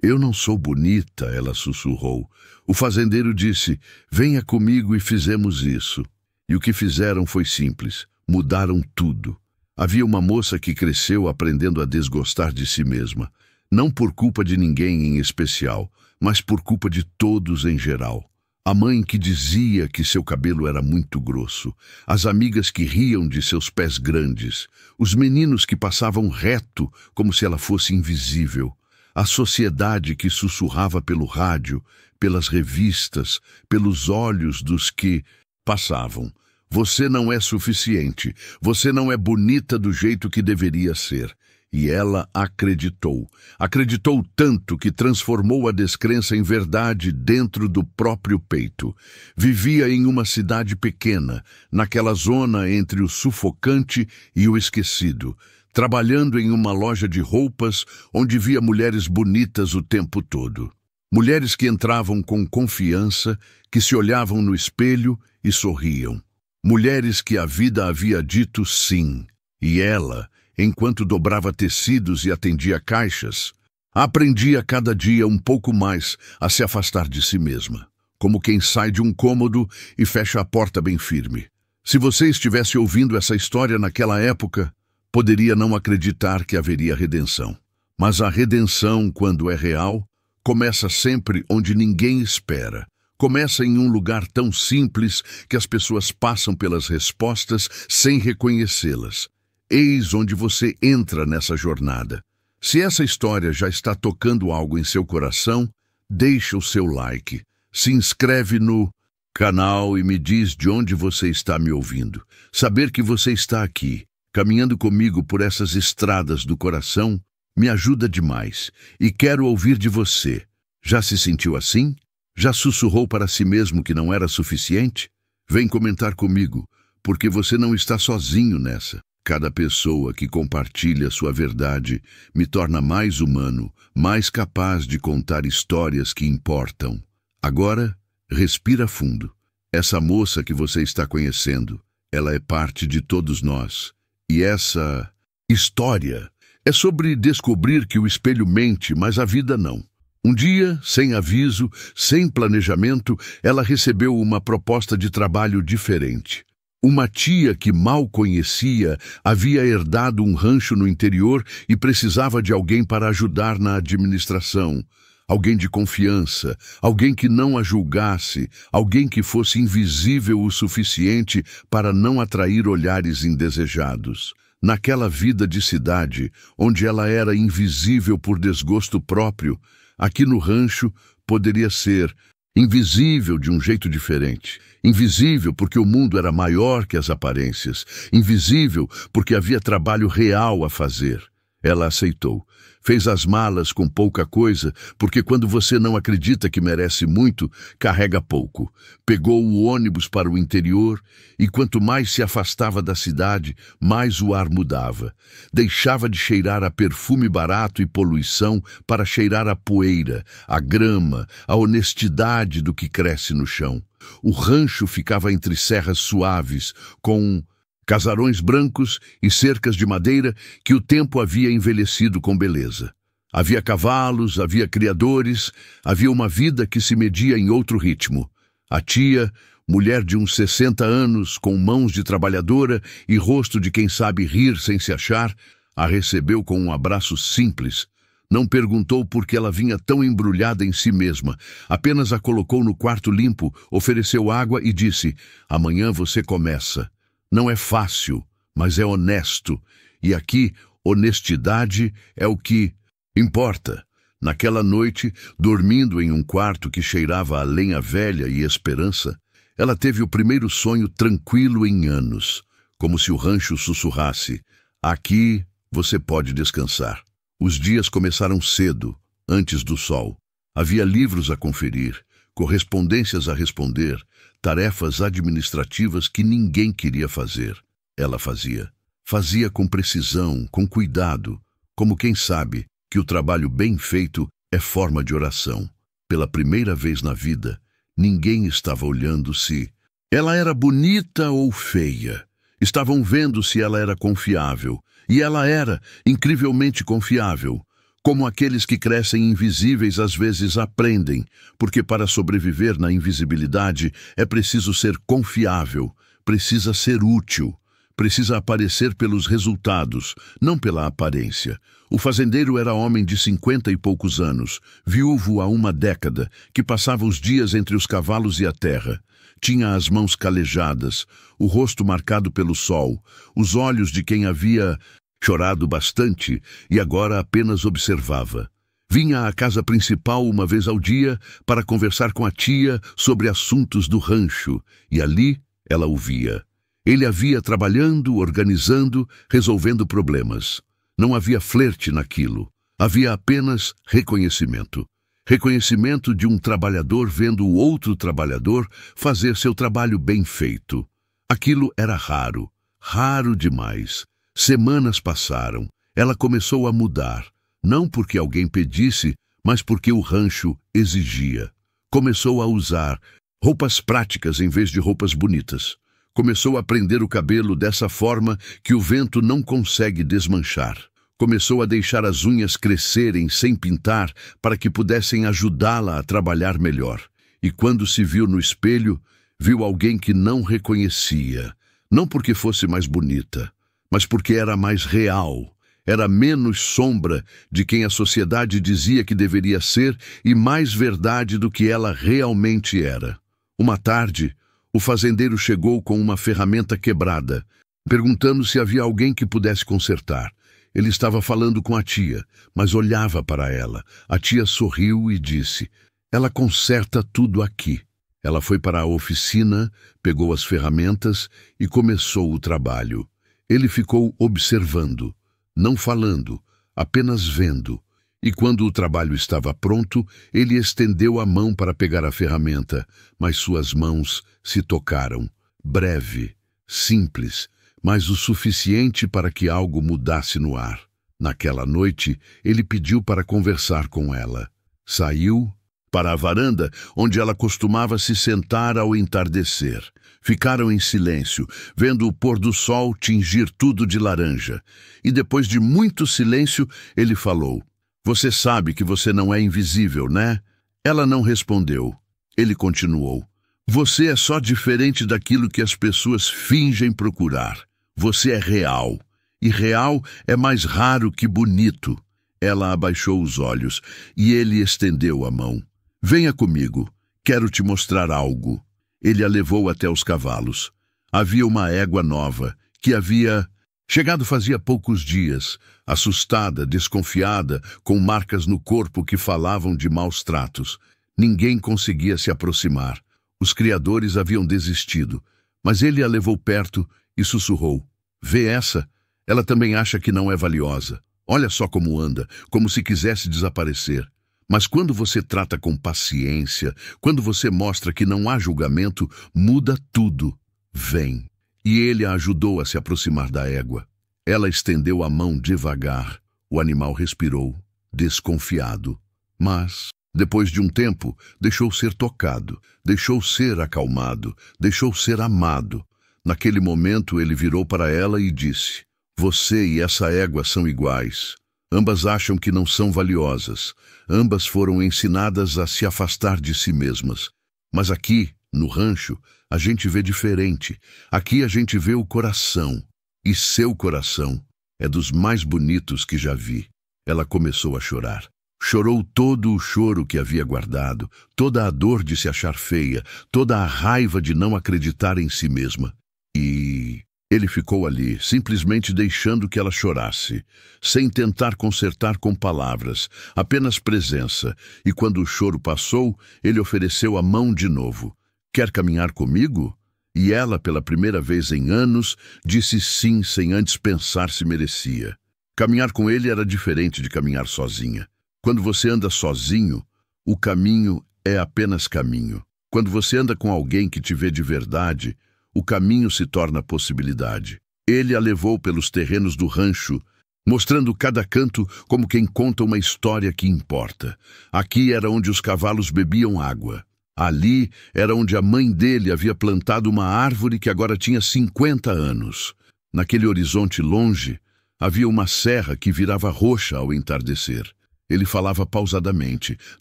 Eu não sou bonita, ela sussurrou. O fazendeiro disse, venha comigo e fizemos isso. E o que fizeram foi simples, mudaram tudo. Havia uma moça que cresceu aprendendo a desgostar de si mesma, não por culpa de ninguém em especial, mas por culpa de todos em geral. A mãe que dizia que seu cabelo era muito grosso, as amigas que riam de seus pés grandes, os meninos que passavam reto como se ela fosse invisível, a sociedade que sussurrava pelo rádio, pelas revistas, pelos olhos dos que passavam. Você não é suficiente, você não é bonita do jeito que deveria ser. E ela acreditou. Acreditou tanto que transformou a descrença em verdade dentro do próprio peito. Vivia em uma cidade pequena, naquela zona entre o sufocante e o esquecido, trabalhando em uma loja de roupas onde via mulheres bonitas o tempo todo. Mulheres que entravam com confiança, que se olhavam no espelho e sorriam. Mulheres que a vida havia dito sim. E ela, enquanto dobrava tecidos e atendia caixas, aprendia cada dia um pouco mais a se afastar de si mesma, como quem sai de um cômodo e fecha a porta bem firme. Se você estivesse ouvindo essa história naquela época, poderia não acreditar que haveria redenção. Mas a redenção, quando é real, começa sempre onde ninguém espera. Começa em um lugar tão simples que as pessoas passam pelas respostas sem reconhecê-las. Eis onde você entra nessa jornada. Se essa história já está tocando algo em seu coração, deixa o seu like, se inscreve no canal e me diz de onde você está me ouvindo. Saber que você está aqui, caminhando comigo por essas estradas do coração, me ajuda demais. E quero ouvir de você. Já se sentiu assim? Já sussurrou para si mesmo que não era suficiente? Vem comentar comigo, porque você não está sozinho nessa. Cada pessoa que compartilha sua verdade me torna mais humano, mais capaz de contar histórias que importam. Agora, respira fundo. Essa moça que você está conhecendo, ela é parte de todos nós. E essa história é sobre descobrir que o espelho mente, mas a vida não. Um dia, sem aviso, sem planejamento, ela recebeu uma proposta de trabalho diferente. Uma tia que mal conhecia havia herdado um rancho no interior e precisava de alguém para ajudar na administração. Alguém de confiança, alguém que não a julgasse, alguém que fosse invisível o suficiente para não atrair olhares indesejados. Naquela vida de cidade, onde ela era invisível por desgosto próprio, aqui no rancho poderia ser invisível de um jeito diferente. Invisível porque o mundo era maior que as aparências. Invisível porque havia trabalho real a fazer. Ela aceitou. Fez as malas com pouca coisa, porque quando você não acredita que merece muito, carrega pouco. Pegou o ônibus para o interior e quanto mais se afastava da cidade, mais o ar mudava. Deixava de cheirar a perfume barato e poluição para cheirar a poeira, a grama, a honestidade do que cresce no chão. O rancho ficava entre serras suaves, com casarões brancos e cercas de madeira que o tempo havia envelhecido com beleza. Havia cavalos, havia criadores, havia uma vida que se media em outro ritmo. A tia, mulher de uns 60 anos, com mãos de trabalhadora e rosto de quem sabe rir sem se achar, a recebeu com um abraço simples. Não perguntou por que ela vinha tão embrulhada em si mesma. Apenas a colocou no quarto limpo, ofereceu água e disse, amanhã você começa. Não é fácil, mas é honesto. E aqui, honestidade é o que importa. Naquela noite, dormindo em um quarto que cheirava a lenha velha e esperança, ela teve o primeiro sonho tranquilo em anos, como se o rancho sussurrasse, aqui você pode descansar. Os dias começaram cedo, antes do sol. Havia livros a conferir, correspondências a responder, tarefas administrativas que ninguém queria fazer. Ela fazia. Fazia com precisão, com cuidado, como quem sabe que o trabalho bem feito é forma de oração. Pela primeira vez na vida, ninguém estava olhando se ela era bonita ou feia. Estavam vendo se ela era confiável. E ela era incrivelmente confiável. Como aqueles que crescem invisíveis às vezes aprendem, porque para sobreviver na invisibilidade é preciso ser confiável, precisa ser útil, precisa aparecer pelos resultados, não pela aparência. O fazendeiro era homem de 50 e poucos anos, viúvo há uma década, que passava os dias entre os cavalos e a terra. Tinha as mãos calejadas, o rosto marcado pelo sol, os olhos de quem havia chorado bastante e agora apenas observava. Vinha à casa principal uma vez ao dia para conversar com a tia sobre assuntos do rancho, e ali ela o via. Ele havia trabalhando, organizando, resolvendo problemas. Não havia flerte naquilo. Havia apenas reconhecimento. Reconhecimento de um trabalhador vendo o outro trabalhador fazer seu trabalho bem feito. Aquilo era raro, raro demais. Semanas passaram. Ela começou a mudar, não porque alguém pedisse, mas porque o rancho exigia. Começou a usar roupas práticas em vez de roupas bonitas. Começou a prender o cabelo dessa forma que o vento não consegue desmanchar. Começou a deixar as unhas crescerem sem pintar para que pudessem ajudá-la a trabalhar melhor. E quando se viu no espelho, viu alguém que não reconhecia. Não porque fosse mais bonita, mas porque era mais real. Era menos sombra de quem a sociedade dizia que deveria ser e mais verdade do que ela realmente era. Uma tarde, o fazendeiro chegou com uma ferramenta quebrada, perguntando se havia alguém que pudesse consertar. Ele estava falando com a tia, mas olhava para ela. A tia sorriu e disse: "Ela conserta tudo aqui." Ela foi para a oficina, pegou as ferramentas e começou o trabalho. Ele ficou observando, não falando, apenas vendo. E quando o trabalho estava pronto, ele estendeu a mão para pegar a ferramenta, mas suas mãos se tocaram. Breve, simples, mas o suficiente para que algo mudasse no ar. Naquela noite, ele pediu para conversar com ela. Saiu para a varanda, onde ela costumava se sentar ao entardecer. Ficaram em silêncio, vendo o pôr do sol tingir tudo de laranja. E depois de muito silêncio, ele falou: "Você sabe que você não é invisível, né?" Ela não respondeu. Ele continuou: "Você é só diferente daquilo que as pessoas fingem procurar. Você é real. E real é mais raro que bonito." Ela abaixou os olhos e ele estendeu a mão. "Venha comigo. Quero te mostrar algo." Ele a levou até os cavalos. Havia uma égua nova, que havia chegado fazia poucos dias, assustada, desconfiada, com marcas no corpo que falavam de maus tratos. Ninguém conseguia se aproximar. Os criadores haviam desistido, mas ele a levou perto e sussurrou: "Vê essa? Ela também acha que não é valiosa. Olha só como anda, como se quisesse desaparecer. Mas quando você trata com paciência, quando você mostra que não há julgamento, muda tudo. Vem." E ele a ajudou a se aproximar da égua. Ela estendeu a mão devagar. O animal respirou, desconfiado. Mas, depois de um tempo, deixou ser tocado, deixou ser acalmado, deixou ser amado. Naquele momento, ele virou para ela e disse: "Você e essa égua são iguais. Ambas acham que não são valiosas. Ambas foram ensinadas a se afastar de si mesmas. Mas aqui, no rancho, a gente vê diferente. Aqui a gente vê o coração. E seu coração é dos mais bonitos que já vi." Ela começou a chorar. Chorou todo o choro que havia guardado, toda a dor de se achar feia, toda a raiva de não acreditar em si mesma. E ele ficou ali, simplesmente deixando que ela chorasse, sem tentar consertar com palavras, apenas presença. E quando o choro passou, ele ofereceu a mão de novo. "Quer caminhar comigo?" E ela, pela primeira vez em anos, disse sim sem antes pensar se merecia. Caminhar com ele era diferente de caminhar sozinha. Quando você anda sozinho, o caminho é apenas caminho. Quando você anda com alguém que te vê de verdade, o caminho se torna possibilidade. Ele a levou pelos terrenos do rancho, mostrando cada canto como quem conta uma história que importa. Aqui era onde os cavalos bebiam água. Ali era onde a mãe dele havia plantado uma árvore que agora tinha 50 anos. Naquele horizonte longe, havia uma serra que virava roxa ao entardecer. Ele falava pausadamente,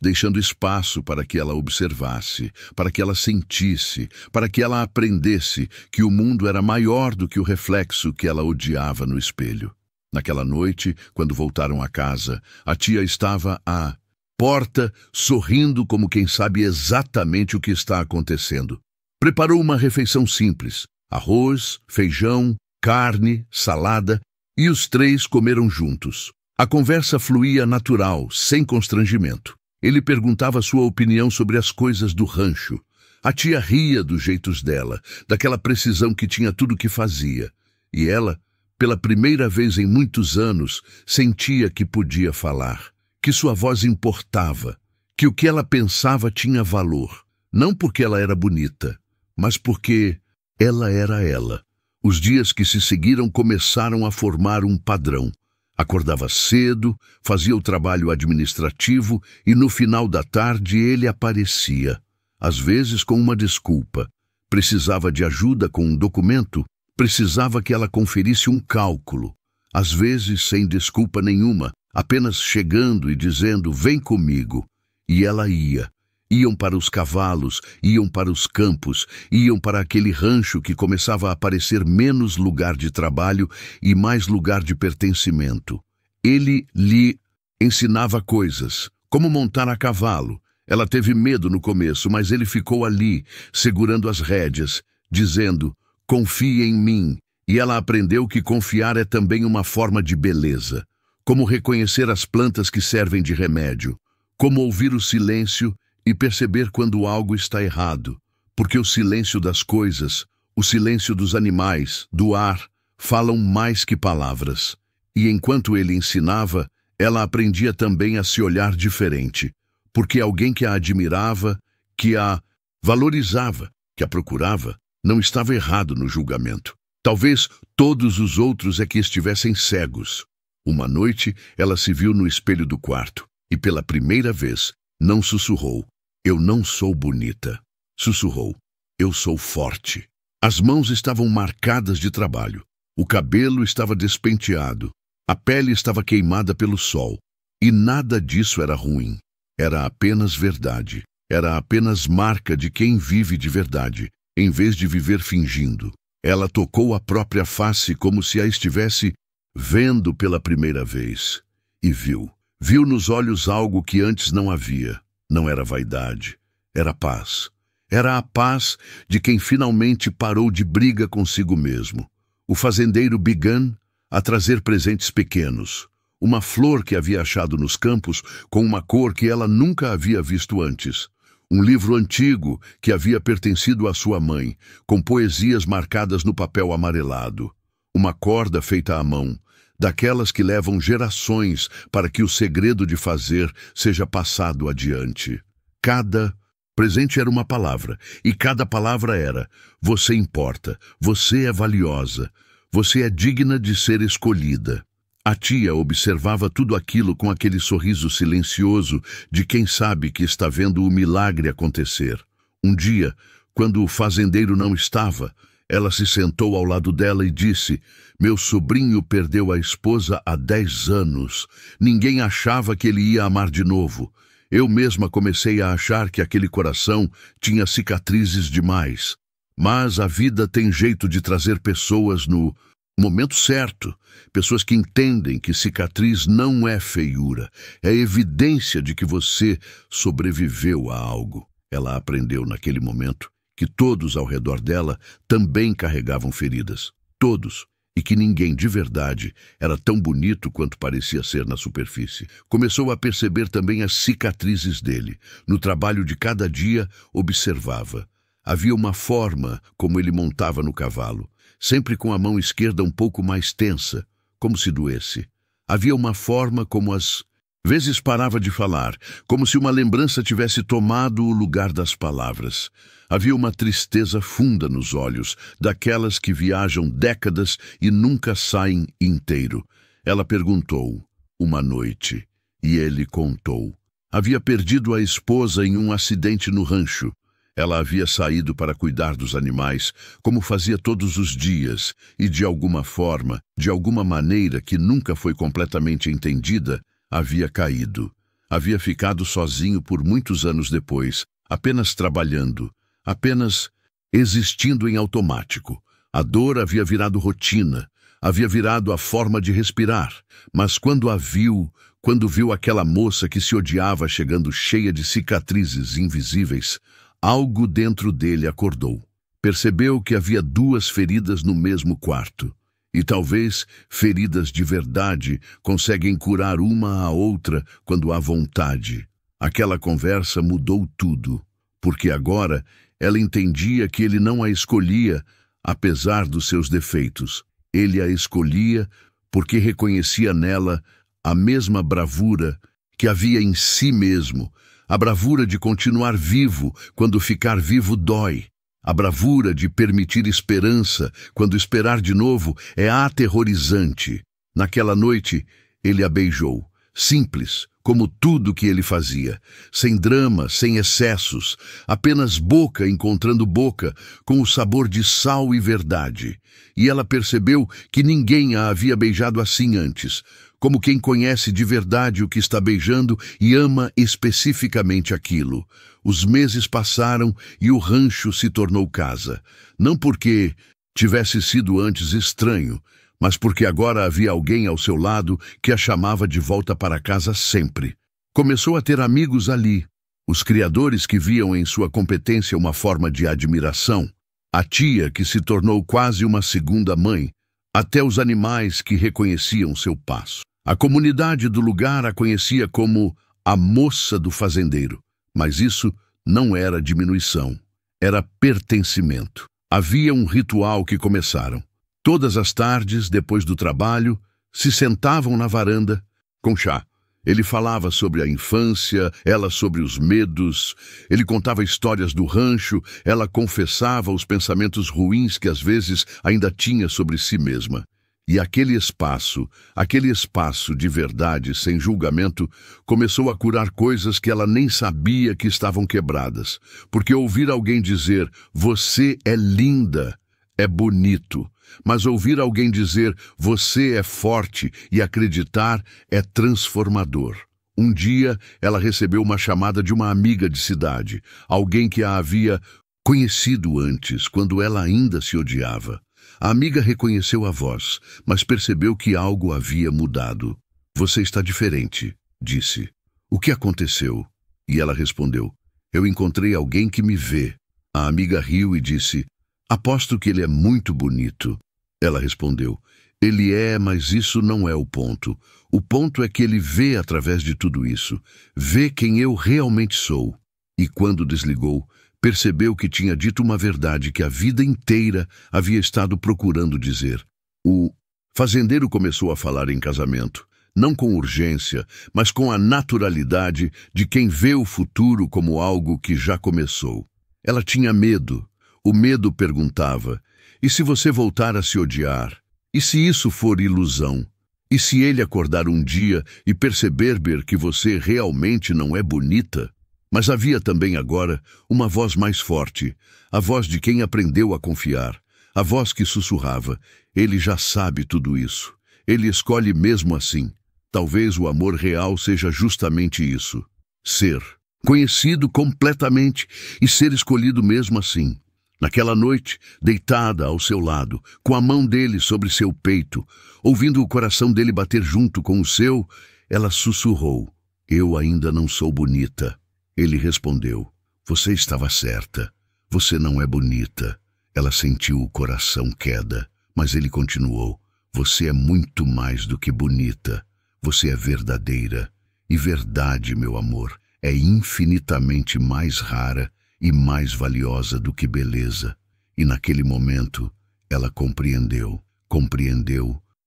deixando espaço para que ela observasse, para que ela sentisse, para que ela aprendesse que o mundo era maior do que o reflexo que ela odiava no espelho. Naquela noite, quando voltaram a casa, a tia estava à porta, sorrindo como quem sabe exatamente o que está acontecendo. Preparou uma refeição simples: arroz, feijão, carne, salada, e os três comeram juntos. A conversa fluía natural, sem constrangimento. Ele perguntava sua opinião sobre as coisas do rancho. A tia ria dos jeitos dela, daquela precisão que tinha tudo o que fazia. E ela, pela primeira vez em muitos anos, sentia que podia falar, que sua voz importava, que o que ela pensava tinha valor. Não porque ela era bonita, mas porque ela era ela. Os dias que se seguiram começaram a formar um padrão. Acordava cedo, fazia o trabalho administrativo e no final da tarde ele aparecia, às vezes com uma desculpa. Precisava de ajuda com um documento, precisava que ela conferisse um cálculo. Às vezes sem desculpa nenhuma, apenas chegando e dizendo: "Vem comigo." E ela ia. Iam para os cavalos, iam para os campos, iam para aquele rancho que começava a aparecer menos lugar de trabalho e mais lugar de pertencimento. Ele lhe ensinava coisas, como montar a cavalo. Ela teve medo no começo, mas ele ficou ali, segurando as rédeas, dizendo: "Confie em mim." E ela aprendeu que confiar é também uma forma de beleza. Como reconhecer as plantas que servem de remédio. Como ouvir o silêncio e perceber quando algo está errado, porque o silêncio das coisas, o silêncio dos animais, do ar, falam mais que palavras. E enquanto ele ensinava, ela aprendia também a se olhar diferente, porque alguém que a admirava, que a valorizava, que a procurava, não estava errado no julgamento. Talvez todos os outros é que estivessem cegos. Uma noite, ela se viu no espelho do quarto, e pela primeira vez, não sussurrou: "Eu não sou bonita." Sussurrou: "Eu sou forte." As mãos estavam marcadas de trabalho. O cabelo estava despenteado. A pele estava queimada pelo sol. E nada disso era ruim. Era apenas verdade. Era apenas marca de quem vive de verdade, em vez de viver fingindo. Ela tocou a própria face como se a estivesse vendo pela primeira vez. E viu. Viu nos olhos algo que antes não havia. Não era vaidade, era paz. Era a paz de quem finalmente parou de briga consigo mesmo. O fazendeiro began a trazer presentes pequenos. Uma flor que havia achado nos campos com uma cor que ela nunca havia visto antes. Um livro antigo que havia pertencido à sua mãe, com poesias marcadas no papel amarelado. Uma corda feita à mão, daquelas que levam gerações para que o segredo de fazer seja passado adiante. Cada presente era uma palavra, e cada palavra era: "Você importa, você é valiosa, você é digna de ser escolhida." A tia observava tudo aquilo com aquele sorriso silencioso de quem sabe que está vendo o milagre acontecer. Um dia, quando o fazendeiro não estava, ela se sentou ao lado dela e disse: "Meu sobrinho perdeu a esposa há 10 anos. Ninguém achava que ele ia amar de novo. Eu mesma comecei a achar que aquele coração tinha cicatrizes demais. Mas a vida tem jeito de trazer pessoas no momento certo. Pessoas que entendem que cicatriz não é feiura. É evidência de que você sobreviveu a algo." Ela aprendeu naquele momento que todos ao redor dela também carregavam feridas. Todos. E que ninguém de verdade era tão bonito quanto parecia ser na superfície. Começou a perceber também as cicatrizes dele. No trabalho de cada dia, observava. Havia uma forma como ele montava no cavalo, sempre com a mão esquerda um pouco mais tensa, como se doesse. Havia uma forma como às vezes parava de falar, como se uma lembrança tivesse tomado o lugar das palavras. Havia uma tristeza funda nos olhos, daquelas que viajam décadas e nunca saem inteiro. Ela perguntou, uma noite, e ele contou. Havia perdido a esposa em um acidente no rancho. Ela havia saído para cuidar dos animais, como fazia todos os dias, e de alguma forma, de alguma maneira que nunca foi completamente entendida, havia caído. Havia ficado sozinho por muitos anos depois, apenas trabalhando, apenas existindo em automático. A dor havia virado rotina, havia virado a forma de respirar, mas quando viu aquela moça que se odiava chegando cheia de cicatrizes invisíveis, algo dentro dele acordou. Percebeu que havia duas feridas no mesmo quarto. E talvez feridas de verdade conseguem curar uma à outra quando há vontade. Aquela conversa mudou tudo, porque agora ela entendia que ele não a escolhia, apesar dos seus defeitos. Ele a escolhia porque reconhecia nela a mesma bravura que havia em si mesmo, a bravura de continuar vivo quando ficar vivo dói. A bravura de permitir esperança quando esperar de novo é aterrorizante. Naquela noite, ele a beijou, simples, como tudo que ele fazia, sem drama, sem excessos, apenas boca encontrando boca, com o sabor de sal e verdade. E ela percebeu que ninguém a havia beijado assim antes, como quem conhece de verdade o que está beijando e ama especificamente aquilo. Os meses passaram e o rancho se tornou casa. Não porque tivesse sido antes estranho, mas porque agora havia alguém ao seu lado que a chamava de volta para casa sempre. Começou a ter amigos ali, os criadores que viam em sua competência uma forma de admiração, a tia que se tornou quase uma segunda mãe, até os animais que reconheciam seu passo. A comunidade do lugar a conhecia como a moça do fazendeiro, mas isso não era diminuição, era pertencimento. Havia um ritual que começaram. Todas as tardes, depois do trabalho, se sentavam na varanda com chá. Ele falava sobre a infância, ela sobre os medos. Ele contava histórias do rancho, ela confessava os pensamentos ruins que às vezes ainda tinha sobre si mesma. E aquele espaço de verdade, sem julgamento, começou a curar coisas que ela nem sabia que estavam quebradas. Porque ouvir alguém dizer, você é linda, é bonito. Mas ouvir alguém dizer, você é forte, e acreditar é transformador. Um dia, ela recebeu uma chamada de uma amiga de cidade, alguém que a havia conhecido antes, quando ela ainda se odiava. A amiga reconheceu a voz, mas percebeu que algo havia mudado. Você está diferente, disse. O que aconteceu? E ela respondeu, eu encontrei alguém que me vê. A amiga riu e disse, aposto que ele é muito bonito. Ela respondeu, ele é, mas isso não é o ponto. O ponto é que ele vê através de tudo isso, vê quem eu realmente sou. E quando desligou, percebeu que tinha dito uma verdade que a vida inteira havia estado procurando dizer. O fazendeiro começou a falar em casamento, não com urgência, mas com a naturalidade de quem vê o futuro como algo que já começou. Ela tinha medo. O medo perguntava, e se você voltar a se odiar? E se isso for ilusão? E se ele acordar um dia e perceber que você realmente não é bonita? Mas havia também agora uma voz mais forte, a voz de quem aprendeu a confiar, a voz que sussurrava, ele já sabe tudo isso, ele escolhe mesmo assim. Talvez o amor real seja justamente isso, ser conhecido completamente e ser escolhido mesmo assim. Naquela noite, deitada ao seu lado, com a mão dele sobre seu peito, ouvindo o coração dele bater junto com o seu, ela sussurrou, eu ainda não sou bonita. Ele respondeu, você estava certa, você não é bonita. Ela sentiu o coração queda, mas ele continuou, você é muito mais do que bonita, você é verdadeira. E verdade, meu amor, é infinitamente mais rara e mais valiosa do que beleza. E naquele momento, ela compreendeu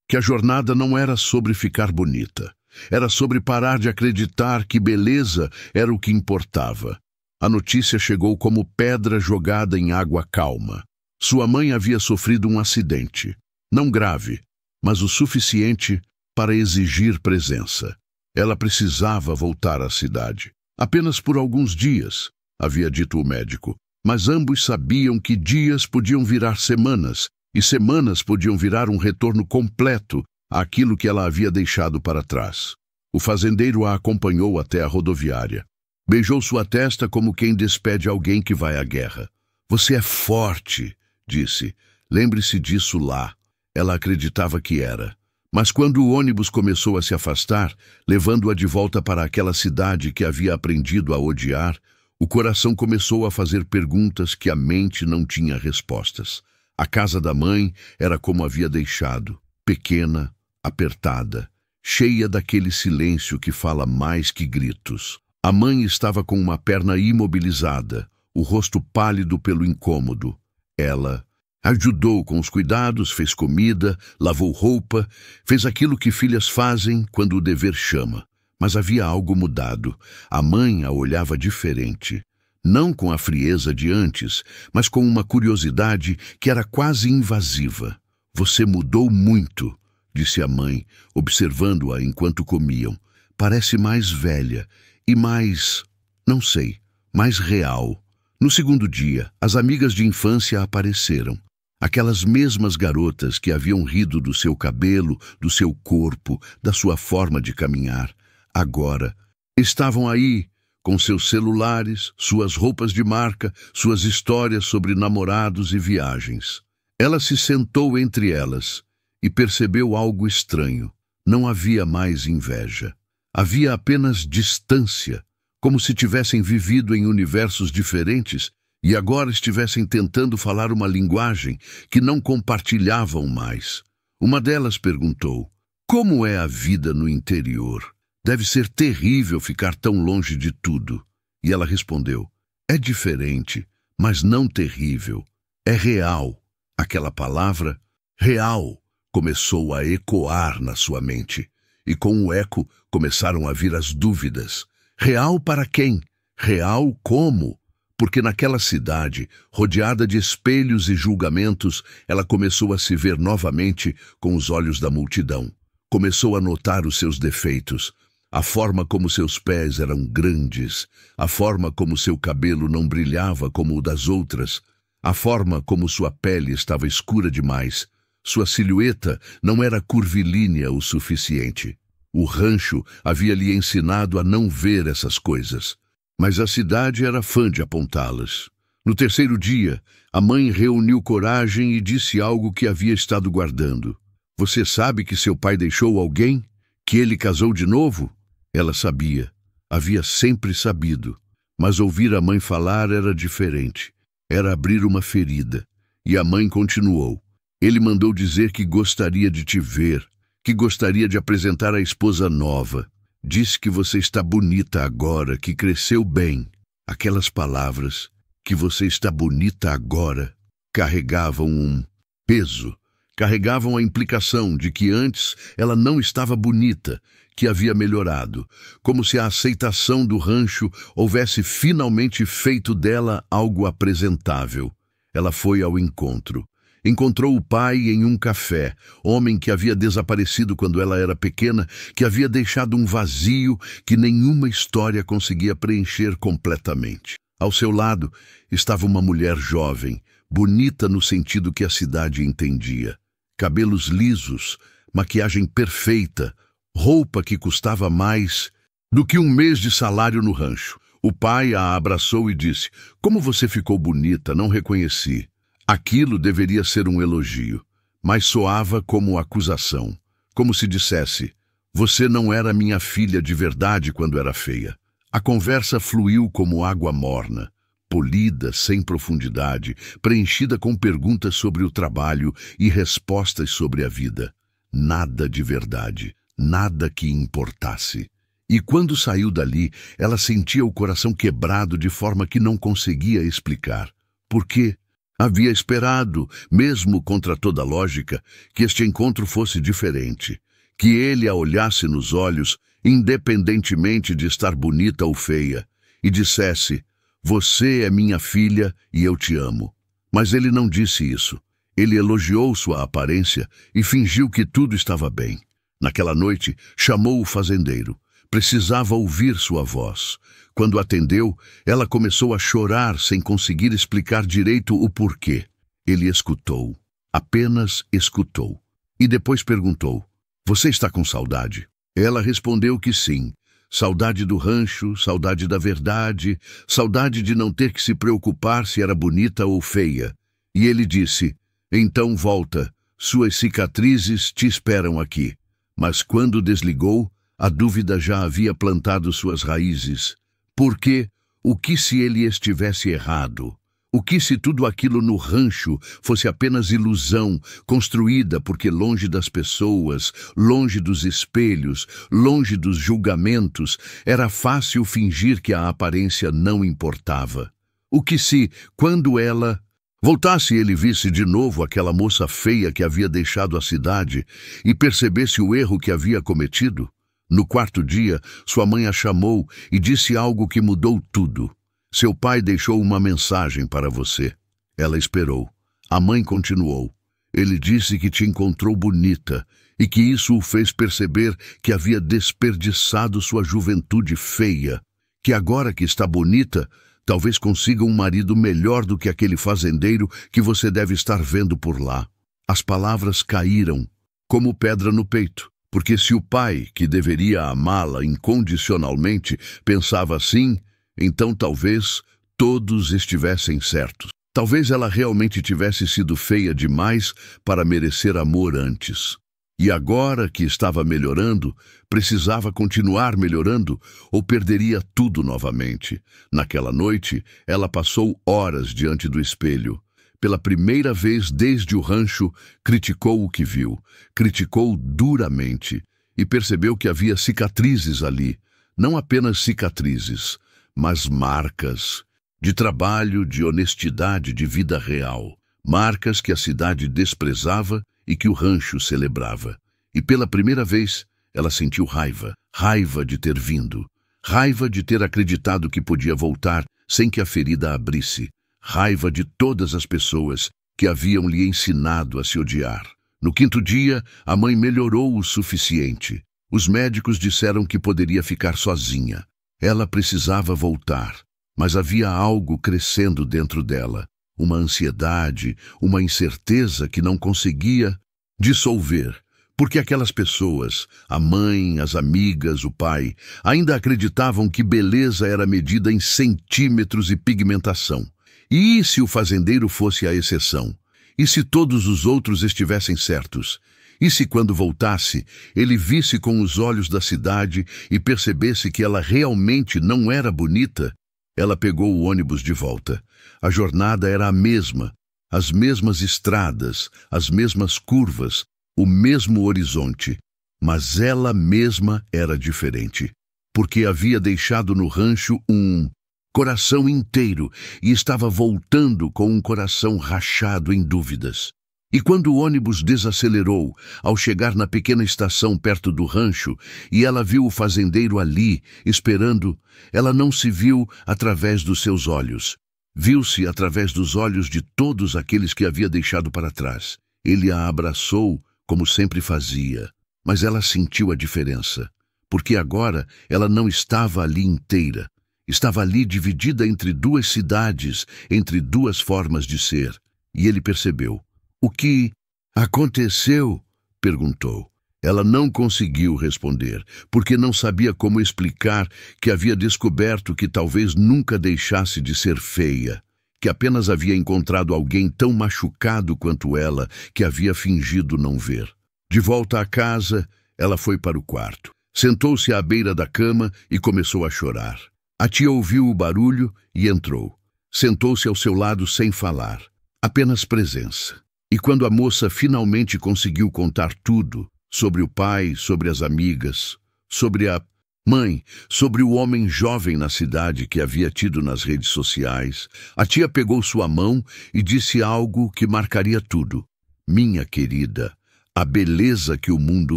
que a jornada não era sobre ficar bonita. Era sobre parar de acreditar que beleza era o que importava. A notícia chegou como pedra jogada em água calma. Sua mãe havia sofrido um acidente. Não grave, mas o suficiente para exigir presença. Ela precisava voltar à cidade. Apenas por alguns dias, havia dito o médico. Mas ambos sabiam que dias podiam virar semanas, e semanas podiam virar um retorno completo àquilo que ela havia deixado para trás. O fazendeiro a acompanhou até a rodoviária. Beijou sua testa como quem despede alguém que vai à guerra. Você é forte, disse. Lembre-se disso lá. Ela acreditava que era. Mas quando o ônibus começou a se afastar, levando-a de volta para aquela cidade que havia aprendido a odiar, o coração começou a fazer perguntas que a mente não tinha respostas. A casa da mãe era como havia deixado, pequena, apertada, cheia daquele silêncio que fala mais que gritos. A mãe estava com uma perna imobilizada, o rosto pálido pelo incômodo. Ela ajudou com os cuidados, fez comida, lavou roupa, fez aquilo que filhas fazem quando o dever chama. Mas havia algo mudado. A mãe a olhava diferente. Não com a frieza de antes, mas com uma curiosidade que era quase invasiva. Você mudou muito, disse a mãe, observando-a enquanto comiam. Parece mais velha e mais, não sei, mais real. No segundo dia, as amigas de infância apareceram. Aquelas mesmas garotas que haviam rido do seu cabelo, do seu corpo, da sua forma de caminhar. Agora, estavam aí, com seus celulares, suas roupas de marca, suas histórias sobre namorados e viagens. Ela se sentou entre elas e percebeu algo estranho. Não havia mais inveja. Havia apenas distância, como se tivessem vivido em universos diferentes e agora estivessem tentando falar uma linguagem que não compartilhavam mais. Uma delas perguntou: como é a vida no interior? Deve ser terrível ficar tão longe de tudo. E ela respondeu: é diferente, mas não terrível. É real. Aquela palavra, real, começou a ecoar na sua mente. E com o eco começaram a vir as dúvidas. Real para quem? Real como? Porque naquela cidade, rodeada de espelhos e julgamentos, ela começou a se ver novamente com os olhos da multidão. Começou a notar os seus defeitos. A forma como seus pés eram grandes, a forma como seu cabelo não brilhava como o das outras, a forma como sua pele estava escura demais, sua silhueta não era curvilínea o suficiente. O rancho havia lhe ensinado a não ver essas coisas, mas a cidade era fã de apontá-las. No terceiro dia, a mãe reuniu coragem e disse algo que havia estado guardando. Você sabe que seu pai deixou alguém? Que ele casou de novo? Ela sabia, havia sempre sabido, mas ouvir a mãe falar era diferente. Era abrir uma ferida. E a mãe continuou. Ele mandou dizer que gostaria de te ver, que gostaria de apresentar a esposa nova. Disse que você está bonita agora, que cresceu bem. Aquelas palavras, que você está bonita agora, carregavam um peso. Carregavam a implicação de que antes ela não estava bonita, que havia melhorado, como se a aceitação do rancho houvesse finalmente feito dela algo apresentável. Ela foi ao encontro. Encontrou o pai em um café, homem que havia desaparecido quando ela era pequena, que havia deixado um vazio que nenhuma história conseguia preencher completamente. Ao seu lado estava uma mulher jovem, bonita no sentido que a cidade entendia. Cabelos lisos, maquiagem perfeita, roupa que custava mais do que um mês de salário no rancho. O pai a abraçou e disse: como você ficou bonita, não reconheci. Aquilo deveria ser um elogio, mas soava como acusação, como se dissesse: você não era minha filha de verdade quando era feia. A conversa fluiu como água morna, polida, sem profundidade, preenchida com perguntas sobre o trabalho e respostas sobre a vida. Nada de verdade, nada que importasse. E quando saiu dali, ela sentia o coração quebrado de forma que não conseguia explicar. Por quê? Havia esperado, mesmo contra toda lógica, que este encontro fosse diferente, que ele a olhasse nos olhos, independentemente de estar bonita ou feia, e dissesse: você é minha filha e eu te amo. Mas ele não disse isso. Ele elogiou sua aparência e fingiu que tudo estava bem. Naquela noite, chamou o fazendeiro. Precisava ouvir sua voz. Quando atendeu, ela começou a chorar sem conseguir explicar direito o porquê. Ele escutou, apenas escutou. E depois perguntou: você está com saudade? Ela respondeu que sim. Saudade do rancho, saudade da verdade, saudade de não ter que se preocupar se era bonita ou feia. E ele disse: então volta, suas cicatrizes te esperam aqui. Mas quando desligou, a dúvida já havia plantado suas raízes. Porque, o que se ele estivesse errado? O que se tudo aquilo no rancho fosse apenas ilusão, construída porque longe das pessoas, longe dos espelhos, longe dos julgamentos, era fácil fingir que a aparência não importava? O que se, quando ela voltasse, ele visse de novo aquela moça feia que havia deixado a cidade e percebesse o erro que havia cometido? No quarto dia, sua mãe a chamou e disse algo que mudou tudo. Seu pai deixou uma mensagem para você. Ela esperou. A mãe continuou. Ele disse que te encontrou bonita e que isso o fez perceber que havia desperdiçado sua juventude feia, que agora que está bonita, talvez consiga um marido melhor do que aquele fazendeiro que você deve estar vendo por lá. As palavras caíram como pedra no peito, porque se o pai, que deveria amá-la incondicionalmente, pensava assim, então talvez todos estivessem certos. Talvez ela realmente tivesse sido feia demais para merecer amor antes. E agora que estava melhorando, precisava continuar melhorando ou perderia tudo novamente. Naquela noite, ela passou horas diante do espelho. Pela primeira vez desde o rancho, criticou o que viu, criticou duramente e percebeu que havia cicatrizes ali, não apenas cicatrizes, mas marcas de trabalho, de honestidade, de vida real. Marcas que a cidade desprezava e que o rancho celebrava. E pela primeira vez, ela sentiu raiva. Raiva de ter vindo. Raiva de ter acreditado que podia voltar sem que a ferida abrisse. Raiva de todas as pessoas que haviam lhe ensinado a se odiar. No quinto dia, a mãe melhorou o suficiente. Os médicos disseram que poderia ficar sozinha. Ela precisava voltar, mas havia algo crescendo dentro dela, uma ansiedade, uma incerteza que não conseguia dissolver, porque aquelas pessoas, a mãe, as amigas, o pai, ainda acreditavam que beleza era medida em centímetros e pigmentação. E se o fazendeiro fosse a exceção? E se todos os outros estivessem certos? E se quando voltasse, ele visse com os olhos da cidade e percebesse que ela realmente não era bonita? Ela pegou o ônibus de volta. A jornada era a mesma, as mesmas estradas, as mesmas curvas, o mesmo horizonte. Mas ela mesma era diferente, porque havia deixado no rancho um coração inteiro e estava voltando com um coração rachado em dúvidas. E quando o ônibus desacelerou, ao chegar na pequena estação perto do rancho, e ela viu o fazendeiro ali, esperando, ela não se viu através dos seus olhos. Viu-se através dos olhos de todos aqueles que havia deixado para trás. Ele a abraçou, como sempre fazia, mas ela sentiu a diferença, porque agora ela não estava ali inteira. Estava ali dividida entre duas cidades, entre duas formas de ser. E ele percebeu. O que aconteceu? Perguntou. Ela não conseguiu responder, porque não sabia como explicar que havia descoberto que talvez nunca deixasse de ser feia, que apenas havia encontrado alguém tão machucado quanto ela que havia fingido não ver. De volta à casa, ela foi para o quarto. Sentou-se à beira da cama e começou a chorar. A tia ouviu o barulho e entrou. Sentou-se ao seu lado sem falar, apenas presença. E quando a moça finalmente conseguiu contar tudo, sobre o pai, sobre as amigas, sobre a mãe, sobre o homem jovem na cidade que havia tido nas redes sociais, a tia pegou sua mão e disse algo que marcaria tudo. Minha querida, a beleza que o mundo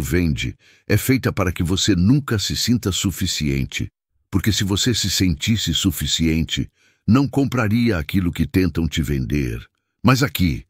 vende é feita para que você nunca se sinta suficiente, porque se você se sentisse suficiente, não compraria aquilo que tentam te vender. Mas aqui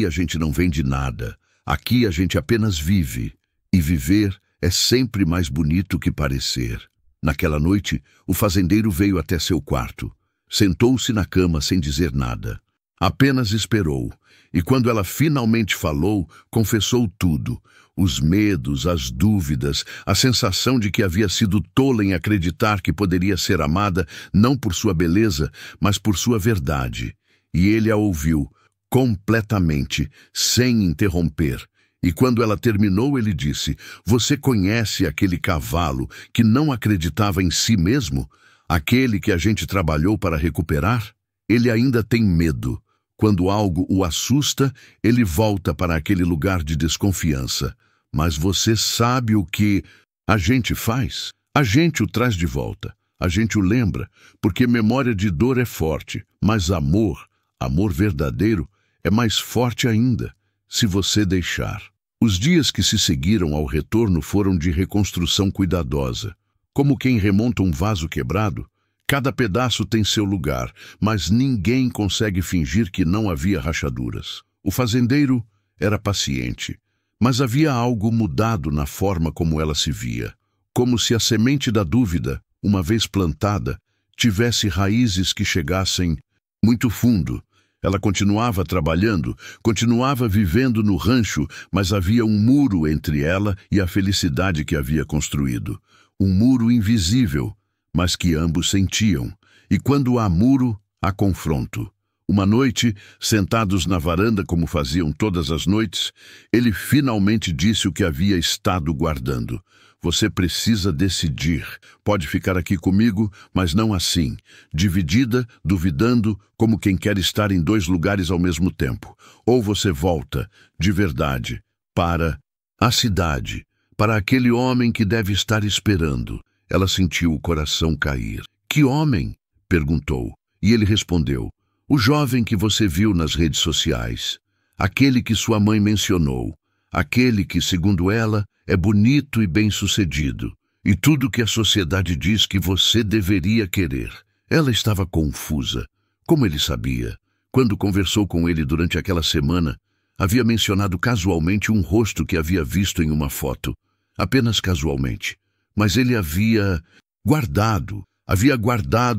a gente não vende nada. Aqui a gente apenas vive. E viver é sempre mais bonito que parecer. Naquela noite, o fazendeiro veio até seu quarto. Sentou-se na cama sem dizer nada. Apenas esperou. E quando ela finalmente falou, confessou tudo. Os medos, as dúvidas, a sensação de que havia sido tola em acreditar que poderia ser amada não por sua beleza, mas por sua verdade. E ele a ouviu completamente, sem interromper. E quando ela terminou, ele disse: "Você conhece aquele cavalo que não acreditava em si mesmo? Aquele que a gente trabalhou para recuperar? Ele ainda tem medo. Quando algo o assusta, ele volta para aquele lugar de desconfiança. Mas você sabe o que a gente faz? A gente o traz de volta. A gente o lembra, porque memória de dor é forte, mas amor verdadeiro, é mais forte ainda, se você deixar." Os dias que se seguiram ao retorno foram de reconstrução cuidadosa. Como quem remonta um vaso quebrado, cada pedaço tem seu lugar, mas ninguém consegue fingir que não havia rachaduras. O fazendeiro era paciente, mas havia algo mudado na forma como ela se via. Como se a semente da dúvida, uma vez plantada, tivesse raízes que chegassem muito fundo. Ela continuava trabalhando, continuava vivendo no rancho, mas havia um muro entre ela e a felicidade que havia construído. Um muro invisível, mas que ambos sentiam. E quando há muro, há confronto. Uma noite, sentados na varanda como faziam todas as noites, ele finalmente disse o que havia estado guardando. "Você precisa decidir. Pode ficar aqui comigo, mas não assim, dividida, duvidando, como quem quer estar em dois lugares ao mesmo tempo. Ou você volta, de verdade, para a cidade, para aquele homem que deve estar esperando." Ela sentiu o coração cair. "Que homem?" perguntou. E ele respondeu: "O jovem que você viu nas redes sociais. Aquele que sua mãe mencionou. Aquele que, segundo ela, é bonito e bem-sucedido. E tudo que a sociedade diz que você deveria querer." Ela estava confusa. Como ele sabia? Quando conversou com ele durante aquela semana, havia mencionado casualmente um rosto que havia visto em uma foto. Apenas casualmente. Mas ele havia guardado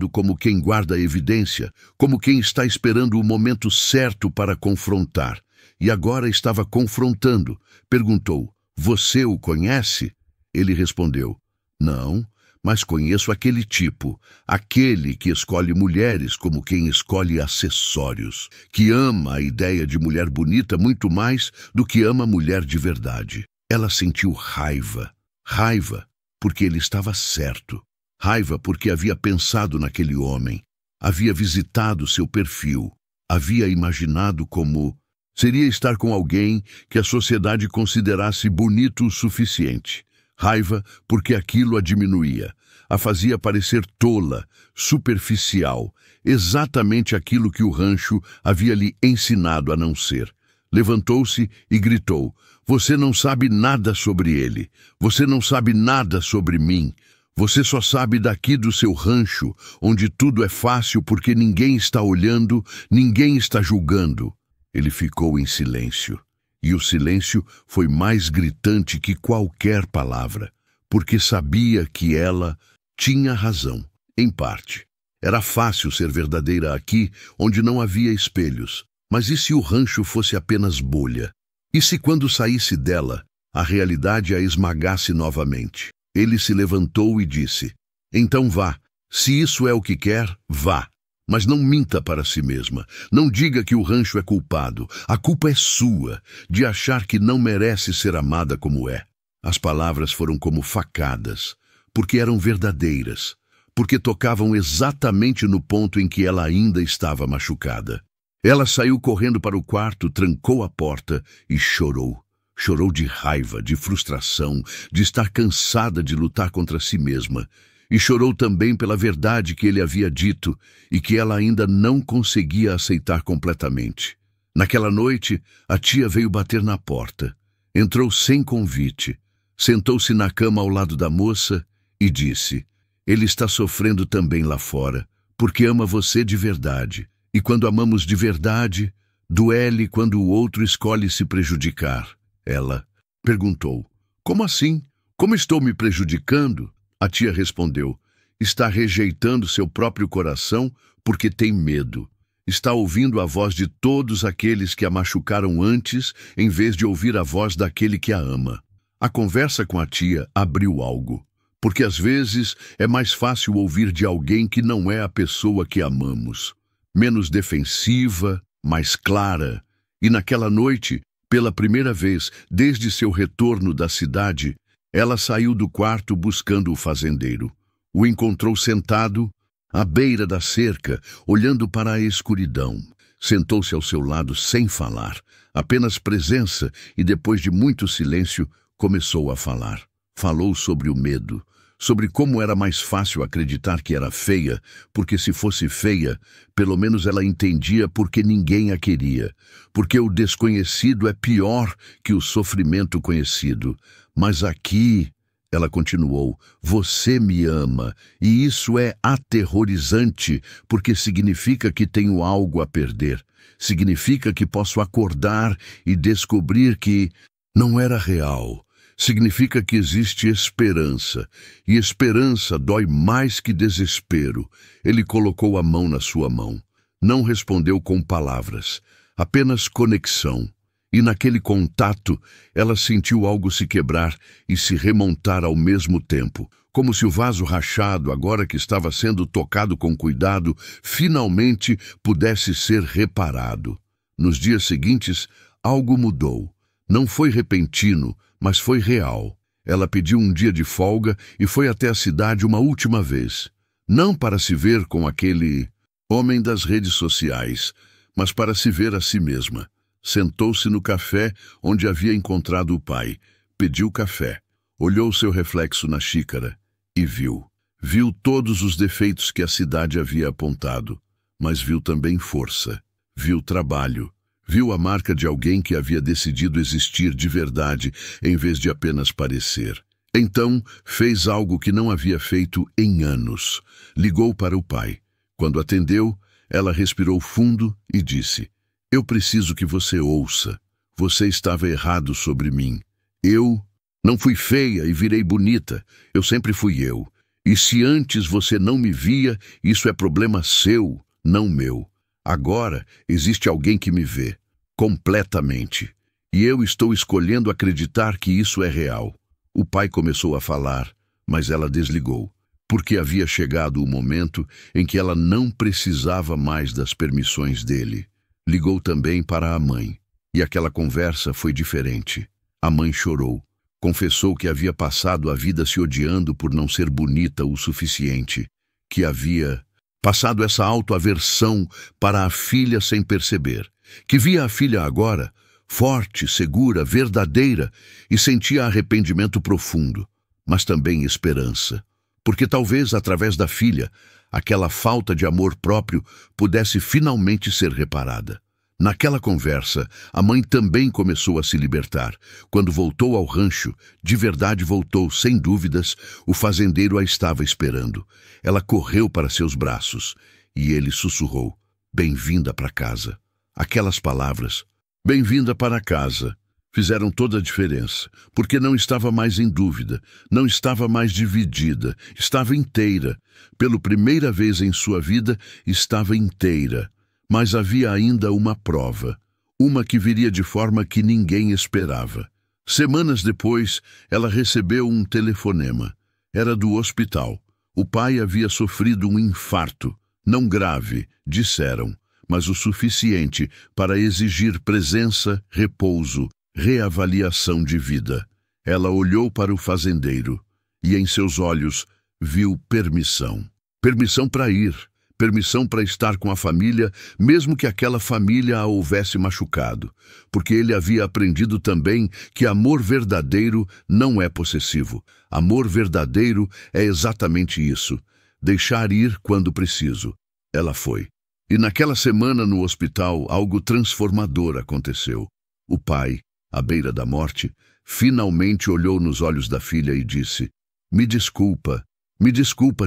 como quem guarda a evidência, como quem está esperando o momento certo para confrontar. E agora estava confrontando. Perguntou: "Você o conhece?" Ele respondeu: "Não, mas conheço aquele tipo, aquele que escolhe mulheres como quem escolhe acessórios, que ama a ideia de mulher bonita muito mais do que ama mulher de verdade." Ela sentiu raiva. Raiva porque ele estava certo. Raiva porque havia pensado naquele homem, havia visitado seu perfil, havia imaginado como seria estar com alguém que a sociedade considerasse bonito o suficiente. Raiva porque aquilo a diminuía, a fazia parecer tola, superficial, exatamente aquilo que o rancho havia lhe ensinado a não ser. Levantou-se e gritou: "Você não sabe nada sobre ele. Você não sabe nada sobre mim. Você só sabe daqui do seu rancho, onde tudo é fácil porque ninguém está olhando, ninguém está julgando." Ele ficou em silêncio. E o silêncio foi mais gritante que qualquer palavra, porque sabia que ela tinha razão, em parte. Era fácil ser verdadeira aqui, onde não havia espelhos. Mas e se o rancho fosse apenas bolha? E se quando saísse dela, a realidade a esmagasse novamente? Ele se levantou e disse: "Então vá. Se isso é o que quer, vá. Mas não minta para si mesma. Não diga que o rancho é culpado. A culpa é sua, de achar que não merece ser amada como é." As palavras foram como facadas, porque eram verdadeiras, porque tocavam exatamente no ponto em que ela ainda estava machucada. Ela saiu correndo para o quarto, trancou a porta e chorou. Chorou de raiva, de frustração, de estar cansada de lutar contra si mesma. E chorou também pela verdade que ele havia dito e que ela ainda não conseguia aceitar completamente. Naquela noite, a tia veio bater na porta. Entrou sem convite. Sentou-se na cama ao lado da moça e disse: "Ele está sofrendo também lá fora, porque ama você de verdade. E quando amamos de verdade, doele quando o outro escolhe se prejudicar." Ela perguntou: "Como assim? Como estou me prejudicando?" A tia respondeu: "Está rejeitando seu próprio coração porque tem medo. Está ouvindo a voz de todos aqueles que a machucaram antes, em vez de ouvir a voz daquele que a ama. A conversa com a tia abriu algo, porque às vezes é mais fácil ouvir de alguém que não é a pessoa que amamos. Menos defensiva, mais clara. E naquela noite, pela primeira vez desde seu retorno da cidade, ela saiu do quarto buscando o fazendeiro. O encontrou sentado à beira da cerca, olhando para a escuridão. Sentou-se ao seu lado sem falar, apenas presença, e depois de muito silêncio, começou a falar. Falou sobre o medo, sobre como era mais fácil acreditar que era feia, porque se fosse feia, pelo menos ela entendia porque ninguém a queria, porque o desconhecido é pior que o sofrimento conhecido. Mas aqui, ela continuou, você me ama, e isso é aterrorizante, porque significa que tenho algo a perder. Significa que posso acordar e descobrir que não era real. Significa que existe esperança, e esperança dói mais que desespero. Ele colocou a mão na sua mão. Não respondeu com palavras, apenas conexão. E naquele contato, ela sentiu algo se quebrar e se remontar ao mesmo tempo, como se o vaso rachado, agora que estava sendo tocado com cuidado, finalmente pudesse ser reparado. Nos dias seguintes, algo mudou. Não foi repentino, mas foi real. Ela pediu um dia de folga e foi até a cidade uma última vez. Não para se ver com aquele homem das redes sociais, mas para se ver a si mesma. Sentou-se no café onde havia encontrado o pai, pediu café, olhou seu reflexo na xícara e viu. Viu todos os defeitos que a cidade havia apontado, mas viu também força, viu trabalho, viu a marca de alguém que havia decidido existir de verdade em vez de apenas parecer. Então, fez algo que não havia feito em anos. Ligou para o pai. Quando atendeu, ela respirou fundo e disse: eu preciso que você ouça. Você estava errado sobre mim. Eu não fui feia e virei bonita. Eu sempre fui eu. E se antes você não me via, isso é problema seu, não meu. Agora existe alguém que me vê, completamente. E eu estou escolhendo acreditar que isso é real. O pai começou a falar, mas ela desligou, porque havia chegado o momento em que ela não precisava mais das permissões dele. Ligou também para a mãe, e aquela conversa foi diferente. A mãe chorou, confessou que havia passado a vida se odiando por não ser bonita o suficiente, que havia passado essa autoaversão para a filha sem perceber, que via a filha agora, forte, segura, verdadeira, e sentia arrependimento profundo, mas também esperança, porque talvez através da filha, aquela falta de amor próprio pudesse finalmente ser reparada. Naquela conversa, a mãe também começou a se libertar. Quando voltou ao rancho, de verdade voltou, sem dúvidas, o fazendeiro a estava esperando. Ela correu para seus braços, e ele sussurrou, bem-vinda para casa. Aquelas palavras, bem-vinda para casa, fizeram toda a diferença, porque não estava mais em dúvida, não estava mais dividida, estava inteira. Pela primeira vez em sua vida, estava inteira. Mas havia ainda uma prova, uma que viria de forma que ninguém esperava. Semanas depois, ela recebeu um telefonema. Era do hospital. O pai havia sofrido um infarto, não grave, disseram, mas o suficiente para exigir presença, repouso, reavaliação de vida. Ela olhou para o fazendeiro e em seus olhos viu permissão. Permissão para ir. Permissão para estar com a família, mesmo que aquela família a houvesse machucado, porque ele havia aprendido também que amor verdadeiro não é possessivo. Amor verdadeiro é exatamente isso, deixar ir quando preciso. Ela foi. E naquela semana no hospital, algo transformador aconteceu. O pai, à beira da morte, finalmente olhou nos olhos da filha e disse: me desculpa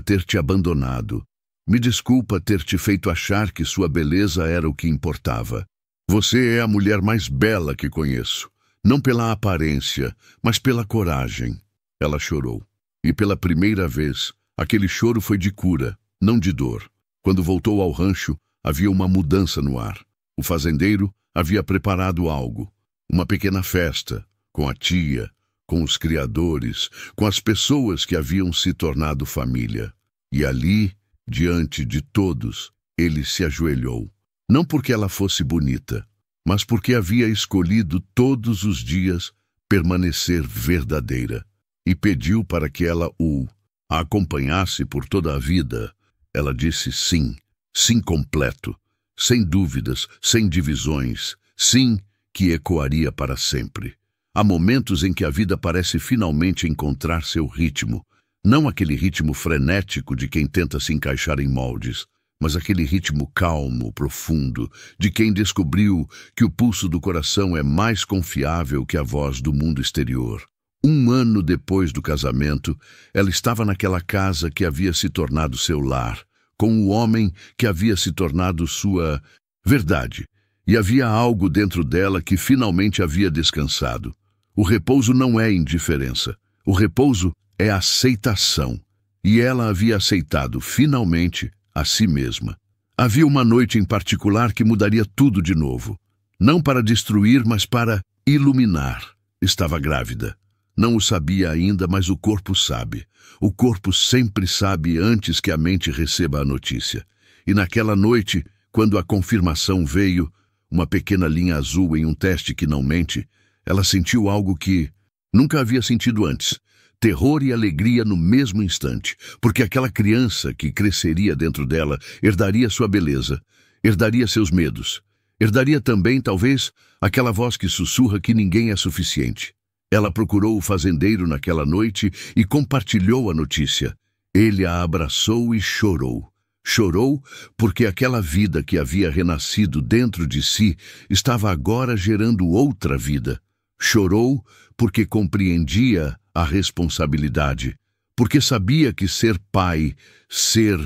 ter te abandonado. Me desculpa ter te feito achar que sua beleza era o que importava. Você é a mulher mais bela que conheço. Não pela aparência, mas pela coragem. Ela chorou. E pela primeira vez, aquele choro foi de cura, não de dor. Quando voltou ao rancho, Havia uma mudança no ar. O fazendeiro havia preparado algo, uma pequena festa, com a tia, com os criadores, com as pessoas que haviam se tornado família. E ali, diante de todos, ele se ajoelhou. Não porque ela fosse bonita, mas porque havia escolhido todos os dias permanecer verdadeira. E pediu para que ela a acompanhasse por toda a vida. Ela disse sim, sim completo, sem dúvidas, sem divisões, sim que ecoaria para sempre. Há momentos em que a vida parece finalmente encontrar seu ritmo, não aquele ritmo frenético de quem tenta se encaixar em moldes, mas aquele ritmo calmo, profundo, de quem descobriu que o pulso do coração é mais confiável que a voz do mundo exterior. 1 ano depois do casamento, ela estava naquela casa que havia se tornado seu lar, com o homem que havia se tornado sua verdade, e havia algo dentro dela que finalmente havia descansado. O repouso não é indiferença, o repouso é aceitação, e ela havia aceitado, finalmente, a si mesma. Havia uma noite em particular que mudaria tudo de novo, não para destruir, mas para iluminar. Estava grávida. Não o sabia ainda, mas o corpo sabe. O corpo sempre sabe antes que a mente receba a notícia. E naquela noite, quando a confirmação veio, uma pequena linha azul em um teste que não mente, ela sentiu algo que nunca havia sentido antes. Terror e alegria no mesmo instante, porque aquela criança que cresceria dentro dela herdaria sua beleza, herdaria seus medos, herdaria também, talvez, aquela voz que sussurra que ninguém é suficiente. Ela procurou o fazendeiro naquela noite e compartilhou a notícia. Ele a abraçou e chorou. Chorou porque aquela vida que havia renascido dentro de si estava agora gerando outra vida. Chorou porque compreendia a responsabilidade, porque sabia que ser pai, ser